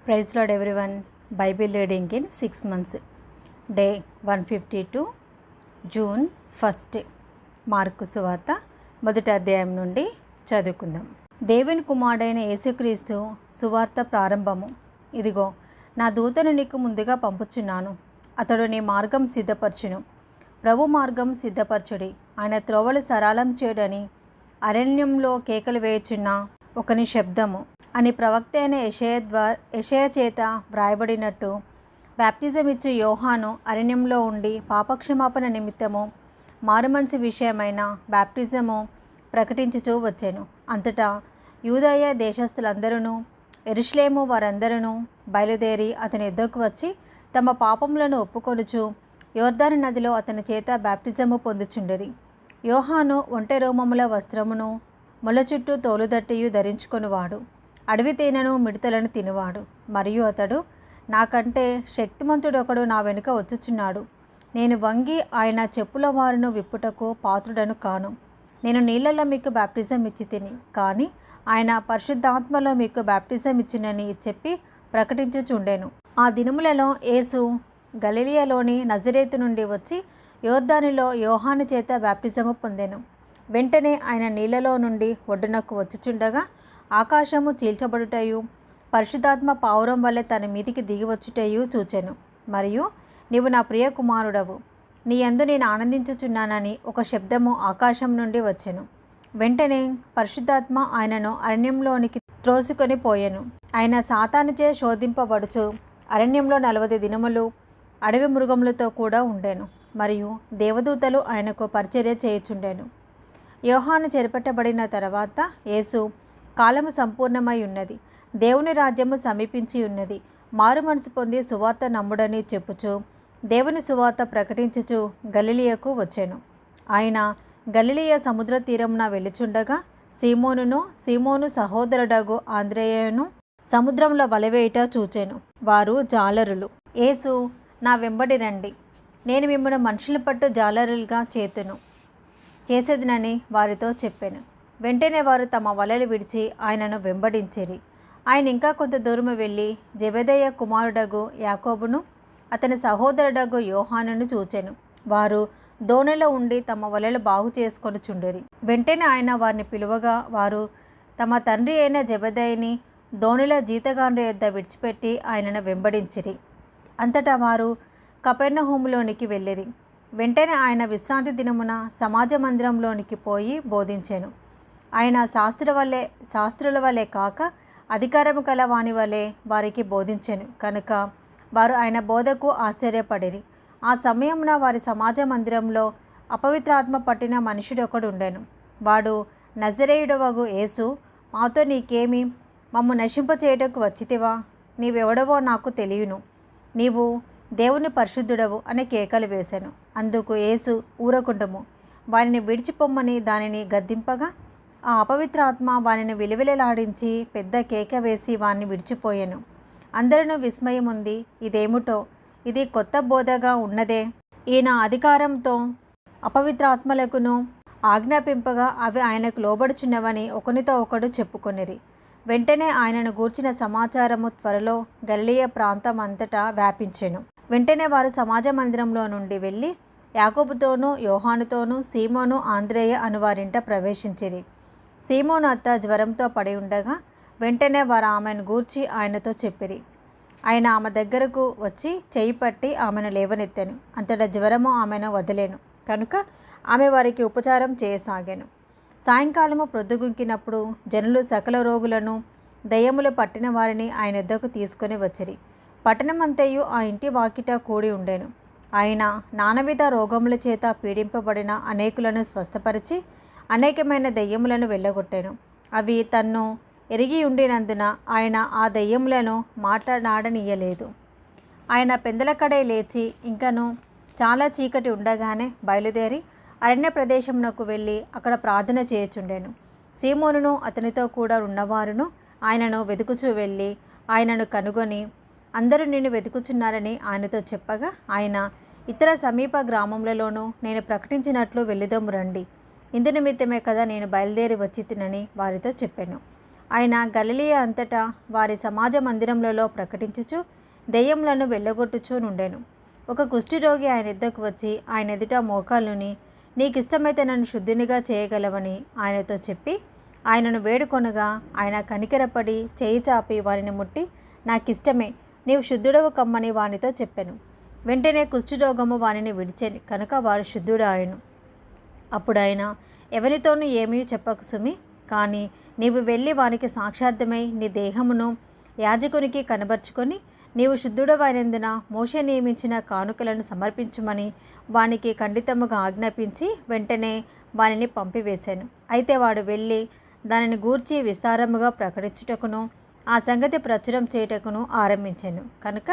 Praise Lord everyone. Bible reading in 6 months. Day 152, June 1. Mark సువార్త మొదటి అధ్యాయం నుండి చదువుకుందాం. దేవుని కుమారుడైన యేసుక్రీస్తు సువార్త ప్రారంభము. ఇదిగో, నా దూతను నీకు ముందుగా పంపుచున్నాను. అతడు నీ మార్గం సిద్ధపరచును. ప్రభు మార్గం సిద్ధపరచుడి, ఆయన త్రోవలు సరళం చేయడని అరణ్యంలో కేకలు వేయుచున్న ఒకని శబ్దము అని ప్రవక్త అయిన యెషయా చేత వ్రాయబడినట్టు బాప్తిజం ఇచ్చు యోహాను అరణ్యంలో ఉండి పాపక్షమాపణ నిమిత్తము మారుమనసు విషయమైన బాప్తిజము ప్రకటించుచూ వచ్చాను. అంతటా యూదయ దేశస్థులందరూ యెరూషలేము వారందరూ బయలుదేరి అతని ఎద్దకు వచ్చి తమ పాపములను ఒప్పుకొనుచు యోర్దాను నదిలో అతని చేత బాప్తిజము పొందుచుండిరి. యోహాను ఒంటె రోమముల వస్త్రమును ముల చుట్టూ తోలుదట్టియు ధరించుకొనివాడు. అడవి తేనెను మిడతలను తినువాడు. మరియు అతడు, నాకంటే శక్తిమంతుడొకడు నా వెనుక వచ్చుచున్నాడు. నేను వంగి ఆయన చెప్పుల వారును విప్పుటకు పాత్రుడను కాను. నేను నీళ్లలో మీకు బాప్టిజం ఇచ్చి తిని, కానీ ఆయన పరిశుద్ధాత్మలో మీకు బాప్టిజం ఇచ్చినని చెప్పి ప్రకటించుచుండెను. ఆ దినములలో యేసు గలిలయలోని నజరేతు నుండి వచ్చి యోర్దానులో యోహాను చేత బాప్టిజము పొందెను. వెంటనే ఆయన నీళ్లలో నుండి ఒడ్డునకు వచ్చుచుండగా ఆకాశము చీల్చబడుటయు పరిశుద్ధాత్మ పావురం వల్లే తన మీదికి దిగివచ్చుటయు చూచెను. మరియు నీవు నా ప్రియ కుమారుడవు, నీ యందు నేను ఆనందించుచున్నానని ఒక శబ్దము ఆకాశం నుండి వచ్చెను. వెంటనే పరిశుద్ధాత్మ ఆయనను అరణ్యంలోనికి త్రోసుకొని పోయెను. ఆయన సాతానుచే శోధింపబడుచు అరణ్యంలో 40 దినములు అడవి మృగములతో కూడా ఉండెను. మరియు దేవదూతలు ఆయనకు పరిచర్య చేయుచుండెను. యోహాను చెరపట్టబడిన తర్వాత యేసు, కాలము సంపూర్ణమై ఉన్నది, దేవుని రాజ్యము సమీపించి ఉన్నది, మారు మనసు పొంది సువార్త నమ్ముడని చెప్పుచు దేవుని సువార్త ప్రకటించుచు గలిలయకు వచ్చెను. ఆయన గలిలయ సముద్ర తీరమున వెళ్ళుచుండగా సీమోను సహోదరుడగు ఆంద్రేయను సముద్రంలో వలవేయుట చూచెను. వారు జాలరులు. యేసు, నా వెంబడి రండి, నేను మిమ్మల్ని మనుషుల పట్టు జాలరులుగా చేసేదనని వారితో చెప్పాను. వెంటనే వారు తమ వలలు విడిచి ఆయనను వెంబడించిరి. ఆయన ఇంకా కొంత దూరము వెళ్ళి జెబెదయి కుమారుడగు యాకోబును అతని సహోదరుడగు యోహానును చూచెను. వారు దోణిలో ఉండి తమ వలలు బాగు చేసుకొనుచుండిరి. వెంటనే ఆయన వారిని పిలువగా వారు తమ తండ్రి అయిన జెబెదయిని దోణిలో జీతగాండ్ర యొద్ద విడిచిపెట్టి ఆయనను వెంబడించిరి. అంతటా వారు కపెర్నహూములోనికి వెళ్ళిరి. వెంటనే ఆయన విశ్రాంతి దినమున సమాజ మందిరంలోనికి పోయి బోధించెను. ఆయన శాస్త్రుల వలె కాక అధికారము కల వాని వలె వారికి బోధించెను కనుక వారు ఆయన బోధకు ఆశ్చర్యపడిరి. ఆ సమయమున వారి సమాజ మందిరంలో అపవిత్రాత్మ పట్టిన మనుషుడొకడు ఉండెను. వాడు, నజరేయుడవగు యేసు, మాతో నీకేమి? మమ్ము నశింపచేయుటకు వచ్చితివా? నీవెవడవో నాకు తెలియను, నీవు దేవుని పరిశుద్ధుడవు అని కేకలు వేశాను. అందుకు యేసు, ఊరకుండము, వారిని విడిచిపోమ్మని దానిని గద్దింపగా ఆ అపవిత్రాత్మ వానిని విలువిలలాడించి పెద్ద కేక వేసి వారిని విడిచిపోయాను. అందరూ విస్మయముంది, ఇదేమిటో, ఇది కొత్త బోధగా ఉన్నదే, ఈయన అధికారంతో అపవిత్రాత్మలకును ఆజ్ఞాపింపగా అవి ఆయనకు లోబడుచున్నవని ఒకనితో ఒకడు చెప్పుకొనిరి. వెంటనే ఆయనను గూర్చిన సమాచారము త్వరలో గలిలయ ప్రాంతం అంతటా వ్యాపించెను. వెంటనే వారు సమాజ మందిరంలో నుండి వెళ్ళి యాకోబుతోనూ యోహానుతోనూ సీమోను ఆంద్రేయ అనువారింట ప్రవేశించిరి. సీమోను అత్త జ్వరంతో పడి ఉండగా వెంటనే వారు ఆమెను గూర్చి ఆయనతో చెప్పిరి. ఆయన ఆమె దగ్గరకు వచ్చి చేయి పట్టి ఆమెను లేవనెత్తెను. అంతటా జ్వరము ఆమెను వదిలేను కనుక ఆమె వారికి ఉపచారం చేయసాగాను. సాయంకాలము ప్రొద్దుగుంకినప్పుడు జనులు సకల రోగులను దయ్యములు పట్టిన వారిని ఆయన వద్దకు తీసుకొని వచ్చిరి. పట్టణమంతయు ఆ ఇంటి వాకిట కూడి ఉండెను. ఆయన నానావిధ రోగముల చేత పీడింపబడిన అనేకులను స్వస్థపరిచి అనేకమైన దయ్యములను వెళ్ళగొట్టాను. అవి తన్ను ఎరిగి ఉండినందున ఆయన ఆ దయ్యములను మాట్లాడనీయలేదు. ఆయన పెందలకడే లేచి ఇంకను చాలా చీకటి ఉండగానే బయలుదేరి అరణ్య ప్రదేశమునకు వెళ్ళి అక్కడ ప్రార్థన చేయుచుండెను. సీమోనును అతనితో కూడా ఉన్నవారును ఆయనను వెతుకుచూ వెళ్ళి ఆయనను కనుగొని, అందరూ నిన్ను వెతుకుచున్నారని ఆయనతో చెప్పగా ఆయన, ఇతర సమీప గ్రామములలోనూ నేను ప్రకటించినట్లు వెళ్ళుదము రండి, ఇందు నిమిత్తమే కదా నేను బయలుదేరి వచ్చి తినని వారితో చెప్పాను. ఆయన గలిలయ అంతటా వారి సమాజ మందిరములలో ప్రకటించుచు దెయ్యములను వెళ్ళగొట్టుచూ నుండెను. ఒక కుష్ఠరోగి ఆయన ఎద్దకు వచ్చి ఆయన ఎదుట మోకాళ్ళుని, నీకిష్టమైతే నన్ను శుద్ధినిగా చేయగలవని ఆయనతో చెప్పి ఆయనను వేడుకొనగా, ఆయన కనికరపడి చేయి చాపి వారిని ముట్టి, నాకిష్టమే, నీవు శుద్ధుడవు కమ్మని వానితో చెప్పెను. వెంటనే కుష్ఠరోగము వానిని విడిచెను కనుక వారు శుద్ధుడు ఆయను. అప్పుడు ఆయన, ఎవరితోనూ ఏమీ చెప్పకు సుమి, కానీ నీవు వెళ్ళి వానికి సాక్షార్థమై నీ దేహమును యాజకునికి కనబరుచుకొని నీవు శుద్ధుడవైనందున మోషే నియమించిన కానుకలను సమర్పించుమని వానికి ఖండితముగా ఆజ్ఞాపించి వెంటనే వానిని పంపివేశాను. అయితే వాడు వెళ్ళి దానిని గూర్చి విస్తారముగా ప్రకటించుటకును ఆ సంగతి ప్రచురం చేయుటకును ఆరంభించాను. కనుక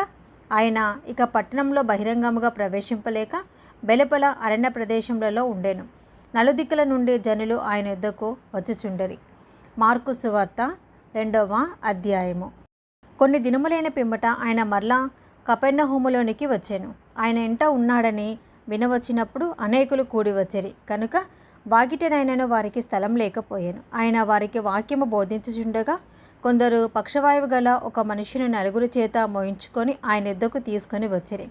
ఆయన ఇక పట్టణంలో బహిరంగముగా ప్రవేశింపలేక వెలుపల అరణ్య ప్రదేశములలో ఉండెను. నలుదిక్కుల నుండి జనులు ఆయన యొద్దకు వచ్చుచుండరి. మార్కు సువార్త 2వ అధ్యాయము. కొన్ని దినములైన పిమ్మట ఆయన మరలా కపెర్నహూములోనికి వచ్చాను. ఆయన ఇంట ఉన్నాడని వినవచ్చినప్పుడు అనేకులు కూడి వచ్చిరి కనుక వాకిటనైనను వారికి స్థలం లేకపోయాను. ఆయన వారికి వాక్యము బోధించుచుండగా కొందరు పక్షవాయువు గల ఒక మనుషుని నలుగురి చేత మోయించుకొని ఆయన యొద్దకు తీసుకొని వచ్చిరి.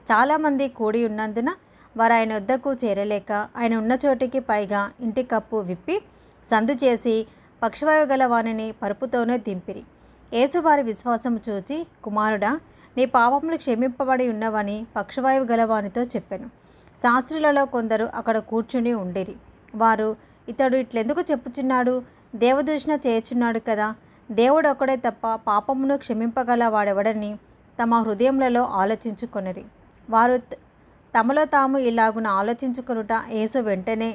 చాలామంది కూడి ఉన్నందున వారు ఆయన వద్దకు చేరలేక ఆయన ఉన్న చోటికి పైగా ఇంటి కప్పు విప్పి సందు చేసి పక్షవాయువు గల వానిని పరుపుతోనే దింపిరి. యేసు వారి విశ్వాసం చూచి, కుమారుడా, నీ పాపములు క్షమింపబడి ఉన్నవని పక్షవాయువు గల వానితో చెప్పాను. శాస్త్రులలో కొందరు అక్కడ కూర్చుని ఉండిరి. వారు, ఇతడు ఇట్లెందుకు చెప్పుచున్నాడు? దేవదూషణ చేయుచున్నాడు కదా. దేవుడు ఒక్కడే తప్ప పాపమును క్షమింపగల వాడెవడని తమ హృదయములలో ఆలోచించుకొనిరి. వారు తమలో తాము ఇలాగున ఆలోచించుకొనుట యేసు వెంటనే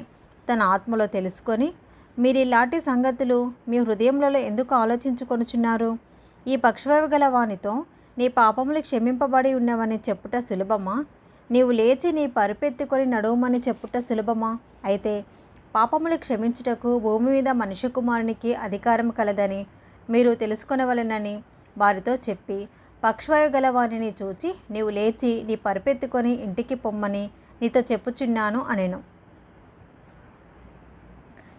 తన ఆత్మలో తెలుసుకొని, మీరు ఇలాంటి సంగతులు మీ హృదయములలో ఎందుకు ఆలోచించుకొనుచున్నారు? ఈ పక్షవాయువు గల వానితో నీ పాపములు క్షమింపబడి ఉన్నవని చెప్పుట సులభమా? నీవు లేచి నీ పరుపెత్తుకొని నడువుమని చెప్పుట సులభమా? అయితే పాపములు క్షమించుటకు భూమి మీద మనుష్య కుమారునికి అధికారం కలదని మీరు తెలుసుకొనవలెనని వారితో చెప్పి, పక్షవాయువు గల వానిని చూచి, నీవు లేచి నీ పరుపెత్తుకొని ఇంటికి పొమ్మని నీతో చెప్పుచున్నాను అనెను.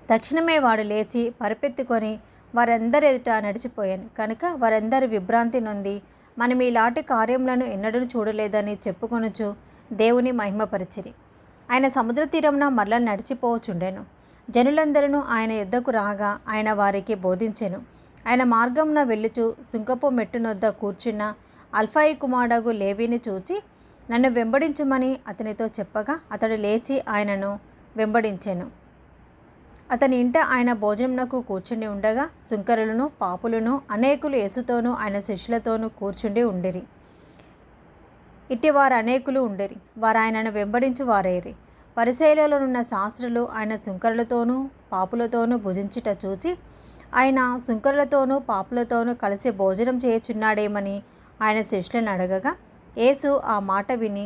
తక్షణమే వాడు లేచి పరుపెత్తుకొని వారందరి ఎదుట నడిచిపోయాను. కనుక వారందరూ విభ్రాంతి నొంది, మనం ఇలాంటి కార్యములను ఎన్నడూ చూడలేదని చెప్పుకొనుచు దేవుని మహిమపరిచిరి. ఆయన సముద్ర తీరమున మరలా నడిచిపోవచుండెను. జనులందరూ ఆయన యుద్ధకు రాగా ఆయన వారికి బోధించెను. ఆయన మార్గమున వెళ్ళుచు సుంకపు మెట్టునొద్ద కూర్చున్న అల్ఫాయి కుమారుడగు లేవీని చూచి, నన్ను వెంబడించుమని అతనితో చెప్పగా అతడు లేచి ఆయనను వెంబడించెను. అతని ఇంట ఆయన భోజనమునకు కూర్చుండి ఉండగా సుంకరులను పాపులను అనేకులు యేసుతోనూ ఆయన శిష్యులతోనూ కూర్చుండి ఉండిరి. ఇట్టి వారు అనేకులు ఉండిరి. వారు ఆయనను వెంబడించు వారైరి. పరిసయ్యులలోనున్న శాస్త్రులు ఆయన సుంకరులతోనూ పాపులతోనూ భుజించుట చూచి ఆయన సుంకరులతోనూ పాపులతోనూ కలిసి భోజనం చేయుచున్నాడేమని ఆయన శిష్యులను అడగగా, యేసు ఆ మాట విని,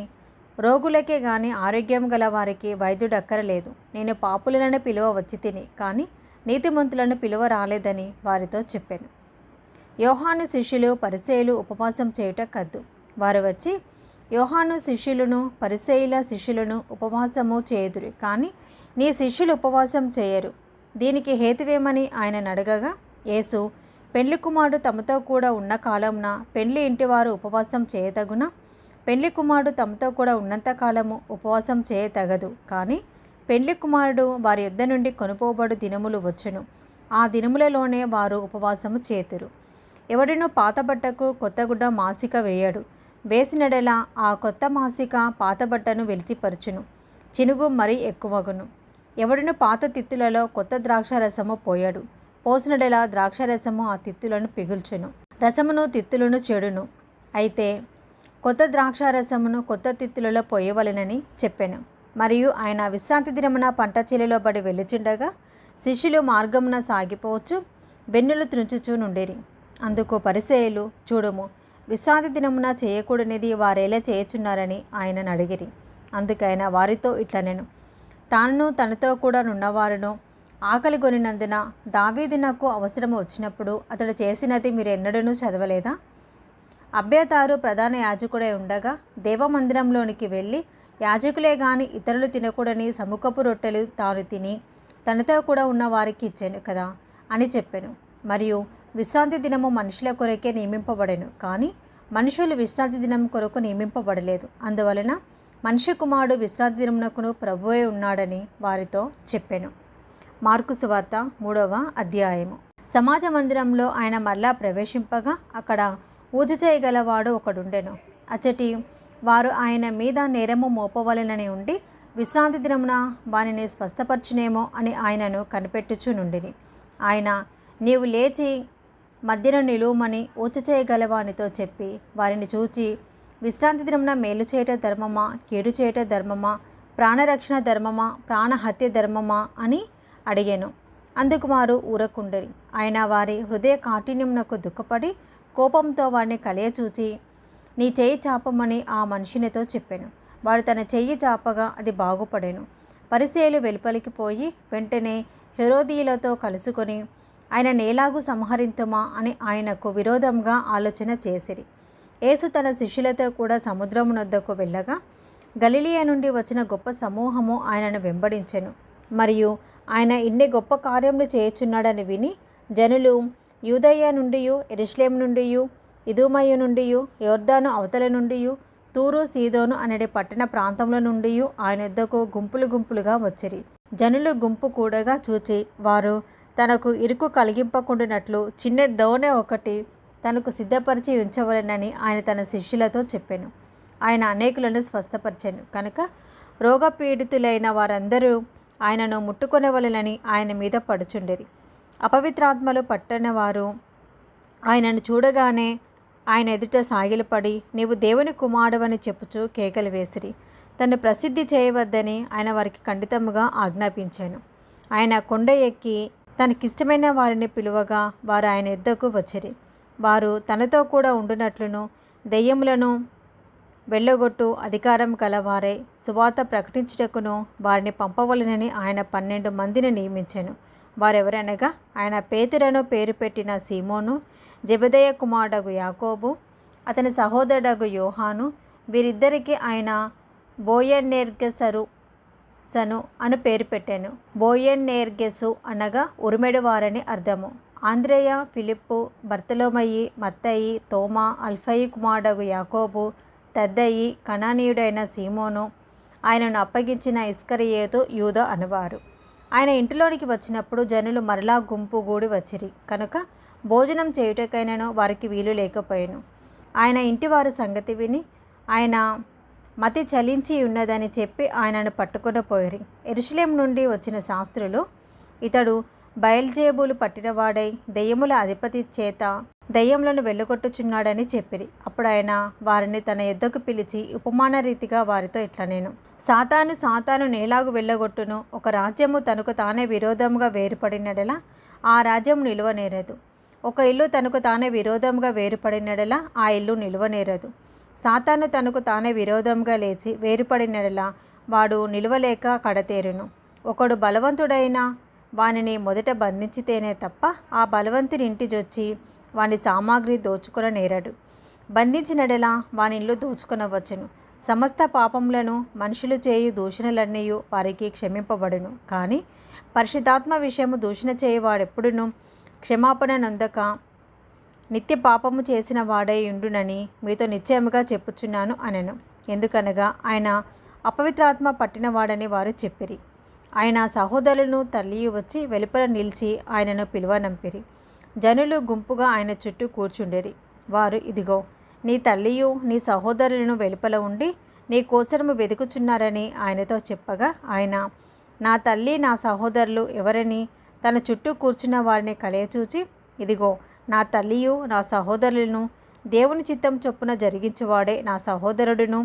రోగులకే గాని ఆరోగ్యం గల వారికి వైద్యుడు అక్కరలేదు. నేను పాపులను పిలువ వచ్చి తిని కానీ నీతిమంతులను పిలువ రాలేదని వారితో చెప్పాను. యోహాను శిష్యులు పరిసయ్యులు ఉపవాసం చేయుట కద్దు. వారు వచ్చి యోహాను శిష్యులను పరిసయ్యుల శిష్యులను ఉపవాసము చేయుదురు, కానీ నీ శిష్యులు ఉపవాసం చేయరు. దీనికి హేతువేమని ఆయన అడగగా, యేసు, పెండ్లి కుమారుడు తమతో కూడా ఉన్న కాలమున పెండ్లి ఇంటివారు ఉపవాసం చేయతగునా? పెండ్లి కుమారుడు తమతో కూడా ఉన్నంత కాలము ఉపవాసం చేయతగదు. కానీ పెండ్లి కుమారుడు వారి యుద్ధ నుండి కొనుపోబడు దినములు వచ్చును. ఆ దినములలోనే వారు ఉపవాసము చేతురు. ఎవడినూ పాత బట్టకు కొత్త గుడ్డ మాసిక వేయడు. వేసినడెలా ఆ కొత్త మాసిక పాత బట్టను వెలితిపరచును, చినుగు మరీ ఎక్కువగును. ఎవడినూ పాత తిత్తులలో కొత్త ద్రాక్షారసము పోయడు. పోసినడెలా ద్రాక్షారసము ఆ తిత్తులను పిగుల్చును, రసమును తిత్తులను చెడును. అయితే కొత్త ద్రాక్షారసమును కొత్త తిత్తులలో పోయవలెనని చెప్పాను. మరియు ఆయన విశ్రాంతి దినమున పంట చేలలో బడి వెళ్ళుచుండగా శిష్యులు మార్గమున సాగిపోవచ్చు వెన్నులు త్రుంచుచూ నుండిరి. అందుకు పరిసయ్యులు, చూడుము, విశ్రాంతి దినమున చేయకూడనిది వారేలా చేయుచున్నారని ఆయనను అడిగిరి. అందుకైనా వారితో ఇట్లనెను, తాను తనతో కూడా నున్నవారును ఆకలి కొనినందున దావీదు నాకు అవసరము వచ్చినప్పుడు అతడు చేసినది మీరు ఎన్నడూ చదవలేదా? అబ్యాతారు ప్రధాన యాజకుడై ఉండగా దేవమందిరంలోనికి వెళ్ళి యాజకులే గాని ఇతరులు తినకూడని సముఖపు రొట్టెలు తాను తిని తనతో కూడా ఉన్న వారికి ఇచ్చాను కదా అని చెప్పాను. మరియు విశ్రాంతి దినము మనుషుల కొరకే నియమింపబడెను, కానీ మనుషులు విశ్రాంతి దినం కొరకు నియమింపబడలేదు. అందువలన మనుష్య కుమారుడు విశ్రాంతి దినమునకును ప్రభువే ఉన్నాడని వారితో చెప్పెను. మార్కు సువార్త 3వ అధ్యాయము. సమాజ మందిరంలో ఆయన మరలా ప్రవేశింపగా అక్కడ పూజ చేయగలవాడు ఒకడుండెను. అచ్చటి వారు ఆయన మీద నేరము మోపవలెనని ఉండి విశ్రాంతి దినమున వానిని స్వస్థపరచునేమో అని ఆయనను కనిపెట్టుచునుండిని. ఆయన, నీవు లేచి మధ్యన నిలువమని ఊచ చేయగలవానితో చెప్పి వారిని చూచి, విశ్రాంతి దినమున మేలు చేయట ధర్మమా, కీడు చేయట ధర్మమా, ప్రాణరక్షణ ధర్మమా, ప్రాణహత్య ధర్మమా అని అడిగాను. అందుకు వారు ఊరకుండరి. ఆయన వారి హృదయ కాఠిన్యమునకు దుఃఖపడి కోపంతో వారిని కలియచూచి, నీ చెయ్యి చాపమని ఆ మనుషునితో చెప్పాను. వాడు తన చెయ్యి చాపగా అది బాగుపడెను. పరిసయ్యులు వెలుపలికి పోయి వెంటనే హెరోదీయులతో కలుసుకొని ఆయన నేలాగు సంహరింతుమా అని ఆయనకు విరోధంగా ఆలోచన చేసిరి. యేసు తన శిష్యులతో కూడా సముద్రమునొద్దకు వెళ్ళగా గలిలియ నుండి వచ్చిన గొప్ప సమూహము ఆయనను వెంబడించెను. మరియు ఆయన ఇన్ని గొప్ప కార్యములు చేయుచున్నాడని విని జనులు యూదయ నుండి, యెరూషలేము నుండి, ఇదూమయ నుండి, యొర్దాను అవతల నుండి, తూరు సీదోను అనడే పట్టణ ప్రాంతముల నుండి ఆయన యొద్దకు గుంపులు గుంపులుగా వచ్చిరి. జనులు గుంపు కూడగా చూచి వారు తనకు ఇరుకు కలిగింపకుండానట్లు చిన్న దోణె ఒకటి తనకు సిద్ధపరిచి ఉంచవలెనని ఆయన తన శిష్యులతో చెప్పాను. ఆయన అనేకులను స్వస్థపరిచాను కనుక రోగపీడితులైన వారందరూ ఆయనను ముట్టుకొనవలెనని ఆయన మీద పడుచుండిరి. అపవిత్రాత్మలు పట్టిన వారు ఆయనను చూడగానే ఆయన ఎదుట సాగిలపడి, నీవు దేవుని కుమారుడవని చెప్పుచూ కేకలు వేసిరి. తను ప్రసిద్ధి చేయవద్దని ఆయన వారికి ఖండితముగా ఆజ్ఞాపించాను. ఆయన కొండ ఎక్కి తనకిష్టమైన వారిని పిలువగా వారు ఆయన యొద్దకు వచ్చిరి. వారు తనతో కూడా ఉండునట్లును దెయ్యములను వెళ్ళగొట్టు అధికారం గలవారై సువార్త ప్రకటించుటకును వారిని పంపవలెనని ఆయన 12 మందిని నియమించెను. వారెవరనగా ఆయన పేతురను పేరు పెట్టిన సీమోను, జెబెదయి కుమారుడగు యాకోబు, అతని సహోదరుడగు యోహాను, వీరిద్దరికి ఆయన బోయనెర్గెసరు సను అని పేరు పెట్టాను. బోయనెర్గెసు అనగా ఉరిమెడు వారని అర్థము. ఆంద్రేయ, ఫిలిప్పు, బర్తలోమయి, మత్తయి, తోమా, అల్ఫయి కుమారుడగు యాకోబు, తద్దయి, కనానీయుడైన సీమోను, ఆయనను అప్పగించిన ఇస్కరియోతు, యూద అనువారు. ఆయన ఇంటిలోనికి వచ్చినప్పుడు జనులు మరలా గుంపు గూడి వచ్చిరి కనుక భోజనం చేయుటకైనను వారికి వీలు లేకపోయాను. ఆయన ఇంటివారి సంగతి విని ఆయన మతి చలించి ఉన్నదని చెప్పి ఆయనను పట్టుకొని పోయిరి. యెరూషలేము నుండి వచ్చిన శాస్త్రులు, ఇతడు బయల్జేబులు పట్టినవాడై దెయ్యముల అధిపతి చేత దెయ్యములను వెళ్ళగొట్టుచున్నాడని చెప్పిరి. అప్పుడు ఆయన వారిని తన యొద్దకు పిలిచి ఉపమాన రీతిగా వారితో ఇట్లనెను. సాతాను నేలాగు వెళ్ళగొట్టును. ఒక రాజ్యము తనకు తానే విరోధముగా వేరుపడినడలా ఆ రాజ్యము నిలువనేరదు. ఒక ఇల్లు తనకు తానే విరోధంగా వేరుపడినడలా ఆ ఇల్లు నిలువనేరదు. సాతాను తనకు తానే విరోధంగా లేచి వేరుపడినడలా వాడు నిలువలేక కడతేరును. ఒకడు బలవంతుడైన వానిని మొదట బంధించితేనే తప్ప ఆ బలవంతుని ఇంటిజొచ్చి వాని సామాగ్రి దోచుకొన నేరడు. బంధించినడలా వాని ఇల్లు దోచుకొనవచ్చును. సమస్త పాపములను మనుషులు చేయు దూషణలన్నీ వారికి క్షమింపబడును. కానీ పరిశుద్ధాత్మ విషయము దూషణ చేయువాడెప్పుడును క్షమాపణ నొందక నిత్య పాపము చేసిన వాడై ఉండునని మీతో నిశ్చయముగా చెప్పుచున్నాను అనెను. ఎందుకనగా ఆయన అపవిత్రాత్మ పట్టినవాడని వారు చెప్పిరి. ఆయన సహోదరులను తల్లియు వచ్చి వెలుపల నిలిచి ఆయనను పిలువనంపిరి. జనులు గుంపుగా ఆయన చుట్టూ కూర్చుండిరి. వారు, ఇదిగో నీ తల్లియు నీ సహోదరులను వెలుపల ఉండి నీ కోసరము వెతుకుచున్నారని ఆయనతో చెప్పగా ఆయన, నా తల్లి నా సహోదరులు ఎవరని తన చుట్టూ కూర్చున్న వారిని కలయచూచి, ఇదిగో నా తల్లియు నా సహోదరులను దేవుని చిత్తం చొప్పున జరిగించువాడే నా సహోదరుడును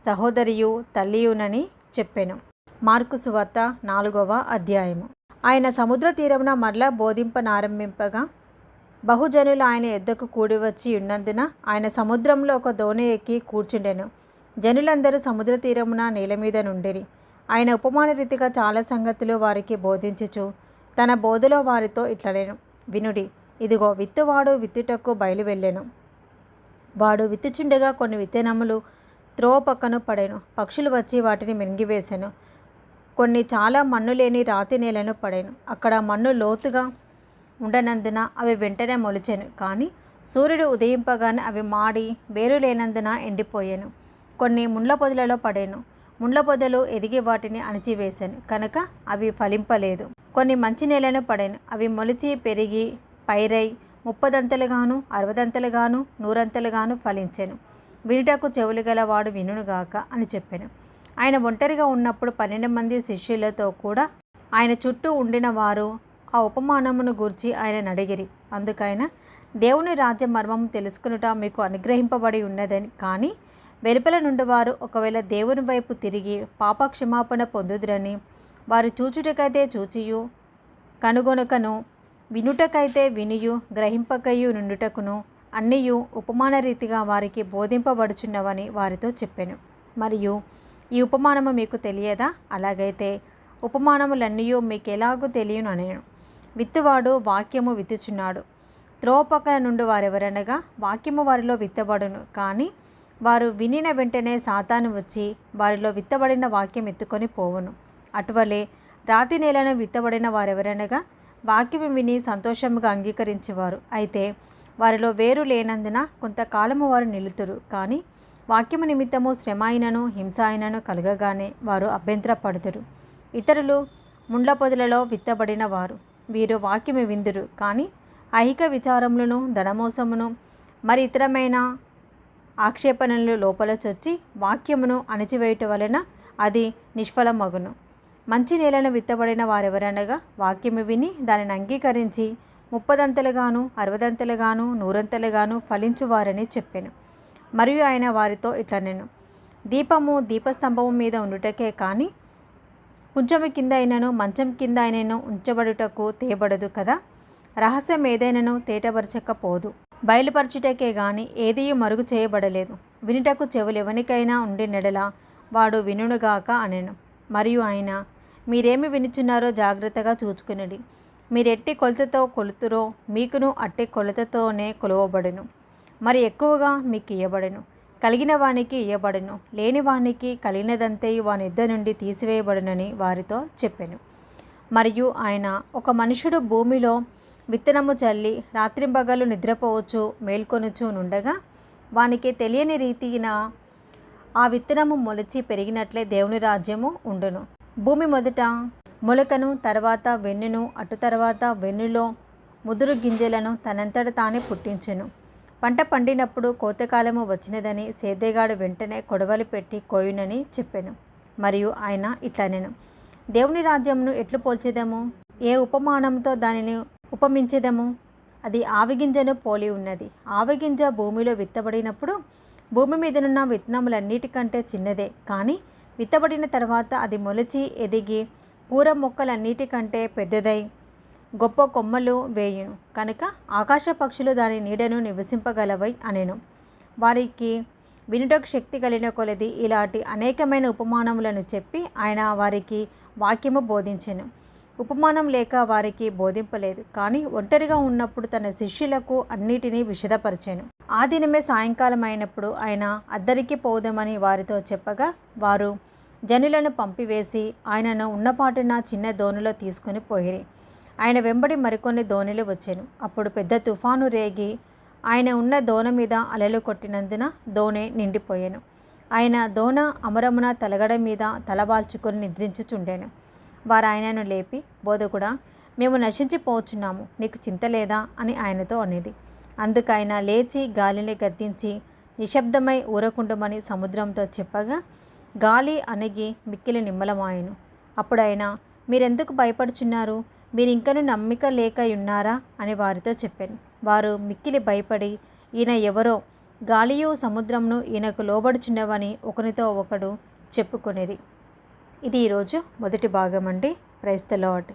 సహోదరియు తల్లియునని చెప్పెను. మార్కు సువార్త 4వ అధ్యాయము. ఆయన సముద్ర తీరమున మరలా బోధింపనారంభింపగా బహుజనులు ఆయన యొద్దకు కూడి వచ్చి ఉన్నందున ఆయన సముద్రంలో ఒక దోణి ఎక్కి కూర్చుండెను. జనులందరూ సముద్ర తీరమున నేల మీద నుండిరి. ఆయన ఉపమాన రీతిగా చాలా సంగతులు వారికి బోధించుచు తన బోధలో వారితో ఇట్లనెను. వినుడి, ఇదిగో విత్తువాడు విత్తుటకు బయలు వెళ్ళెను. వాడు విత్తుచుండగా కొన్ని విత్తనములు త్రోవ పక్కన పడెను. పక్షులు వచ్చి వాటిని మింగివేసెను. కొన్ని చాలా మన్ను లేని రాతి నేలను పడెను. అక్కడ మన్ను లోతుగా ఉండనందున అవి వెంటనే మొలిచెను. కానీ సూర్యుడు ఉదయింపగానే అవి మాడి వేరు లేనందున ఎండిపోయాను. కొన్ని ముండ్ల పొదలలో పడాను. ముండ్ల పొదలు ఎదిగి వాటిని అణిచివేశాను కనుక అవి ఫలింపలేదు. కొన్ని మంచి నేలను పడాను. అవి మొలిచి పెరిగి పైరై 30దంతలుగాను 60దంతలుగాను 100ంతలుగాను ఫలించెను. వినుటకు చెవులు గలవాడు వినుగాక అని చెప్పాను. ఆయన ఒంటరిగా ఉన్నప్పుడు 12 మంది శిష్యులతో కూడా ఆయన చుట్టూ ఉండిన వారు ఆ ఉపమానమును గూర్చి ఆయన అడిగిరి. అందుకైన దేవుని రాజ్య మర్మము తెలుసుకునుట మీకు అనుగ్రహింపబడి ఉన్నదని, కానీ వెలుపల నుండి వారు ఒకవేళ దేవుని వైపు తిరిగి పాపక్షమాపణ పొందుదురని వారు చూచుటకైతే చూచియు కనుగొనకను, వినుటకైతే వినియు గ్రహింపకయు నుండుటకును అన్నియు ఉపమాన రీతిగా వారికి బోధింపబడుచున్నవని వారితో చెప్పాను. మరియు ఈ ఉపమానము మీకు తెలియదా? అలాగైతే ఉపమానములన్నయూ మీకు ఎలాగూ తెలియను అనేను. విత్తువాడు వాక్యము విత్తుచున్నాడు. త్రోవ పక్కన నుండి వారెవరనగా వాక్యము వారిలో విత్తబడును. కానీ వారు వినిన వెంటనే సాతాను వచ్చి వారిలో విత్తబడిన వాక్యం ఎత్తుకొని పోవును. అటువలే రాతి నేలను విత్తబడిన వారెవరనగా వాక్యము విని సంతోషముగా అంగీకరించేవారు. అయితే వారిలో వేరు లేనందున కొంతకాలము వారు నిలుతురు. కానీ వాక్యము నిమిత్తము శ్రమ అయినను హింస అయినను కలగగానే వారు అభ్యంతరపడుతురు. ఇతరులు ముండ్ల పొదలలో విత్తబడిన వారు. వీరు వాక్యము విందురు. కానీ ఐహిక విచారములను ధనమోసమును మరి ఇతరమైన ఆక్షేపణలు లోపల చొచ్చి వాక్యమును అణిచివేయుట వలన అది నిష్ఫలమగును. మంచి నేలను విత్తబడిన వారెవరనగా వాక్యము విని దానిని అంగీకరించి 30దంతలుగాను 60దంతలుగాను 100ంతలుగాను ఫలించువారని చెప్పాను. మరియు ఆయన వారితో ఇట్లనెను, దీపము దీపస్తంభము మీద ఉండుటకే కానీ కొంచెము కింద అయినను మంచం కింద అయినను ఉంచబడుటకు తేబడదు కదా. రహస్యం ఏదైనాను తేటపరచకపోదు, బయలుపరచుటకే గాని ఏదియు మరుగు చేయబడలేదు. వినుటకు చెవులు ఎవనికైనా ఉండి నెడల వాడు వినుగాక అనెను. మరియు ఆయన, మీరేమి వినుచున్నారో జాగ్రత్తగా చూచుకునుడి. మీరెట్టి కొలతతో కొలుతురో మీకును అట్టి కొలతతోనే కొలవబడును. మరి ఎక్కువగా మీకు ఇయ్యబడును. కలిగిన వానికి ఇయ్యబడును, లేని వానికి కలిగినదంతయు వాని యొద్ద నుండి తీసివేయబడునని వారితో చెప్పెను. మరియు ఆయన, ఒక మనుషుడు భూమిలో విత్తనము చల్లి రాత్రింబగలు నిద్రపోవచ్చు మేల్కొనుచు నుండగా వానికి తెలియని రీతిన ఆ విత్తనము మొలిచి పెరిగినట్లే దేవుని రాజ్యము ఉండును. భూమి మొదట మొలకను, తర్వాత వెన్నును, అటు తర్వాత వెన్నులో ముదురు గింజలను తనంతట తానే పుట్టించెను. పంట పండినప్పుడు కోతకాలము వచ్చినదని సేద్యగాడు వెంటనే కొడవలి పెట్టి కోయునని చెప్పెను. మరియు ఆయన ఇట్లనెను, దేవుని రాజ్యమును ఎట్లు పోల్చెదము? ఏ ఉపమానంతో దానిని ఉపమించెదము? అది ఆవిగింజను పోలి ఉన్నది. ఆవిగింజ భూమిలో విత్తబడినప్పుడు భూమి మీదనున్న విత్తనములన్నిటికంటే చిన్నదే. కానీ విత్తబడిన తర్వాత అది మొలిచి ఎదిగి కూర మొక్కలన్నిటికంటే పెద్దదై గొప్ప కొమ్మలు వేయును. కనుక ఆకాశ పక్షులు దాని నీడను నివసింపగలవై అనెను. వారికి వినుటకు శక్తి కలిగిన కొలది ఇలాంటి అనేకమైన ఉపమానములను చెప్పి ఆయన వారికి వాక్యము బోధించెను. ఉపమానం లేక వారికి బోధింపలేదు. కానీ ఒంటరిగా ఉన్నప్పుడు తన శిష్యులకు అన్నిటినీ విశదపరిచెను. ఆ దినమే సాయంకాలం అయినప్పుడు ఆయన అద్దరికి పోదామని వారితో చెప్పగా వారు జనులను పంపివేసి ఆయనను ఉన్నపాటున చిన్న దోణిలో తీసుకుని పోయిరి. ఆయన వెంబడి మరికొన్ని దోణిలు వచ్చెను. అప్పుడు పెద్ద తుఫాను రేగి ఆయన ఉన్న దోణ మీద అలలు కొట్టినందున దోణి నిండిపోయాను. ఆయన దోణ అమరమున తలగడ మీద తలవాల్చుకొని నిద్రించుచుండెను. వారు ఆయనను లేపి, బోధకుడా, మేము నశించిపోచున్నాము, నీకు చింత లేదా అని ఆయనతో అనేది. అందుకైన లేచి గాలిని గద్దించి నిశ్శబ్దమై ఊరకుండమని సముద్రంతో చెప్పగా గాలి అణిగి మిక్కిలి నిమ్మలమాయెను. అప్పుడు ఆయన, మీరెందుకు భయపడుచున్నారు? మీరింకను నమ్మిక లేక ఉన్నారా అని వారితో చెప్పాను. వారు మిక్కిలి భయపడి, ఈయన ఎవరో, గాలియు సముద్రమును ఈయనకు లోబడుచున్నవని ఒకరితో ఒకడు చెప్పుకొనిరి. ఇది ఈరోజు మొదటి భాగం అండి. Praise the lord.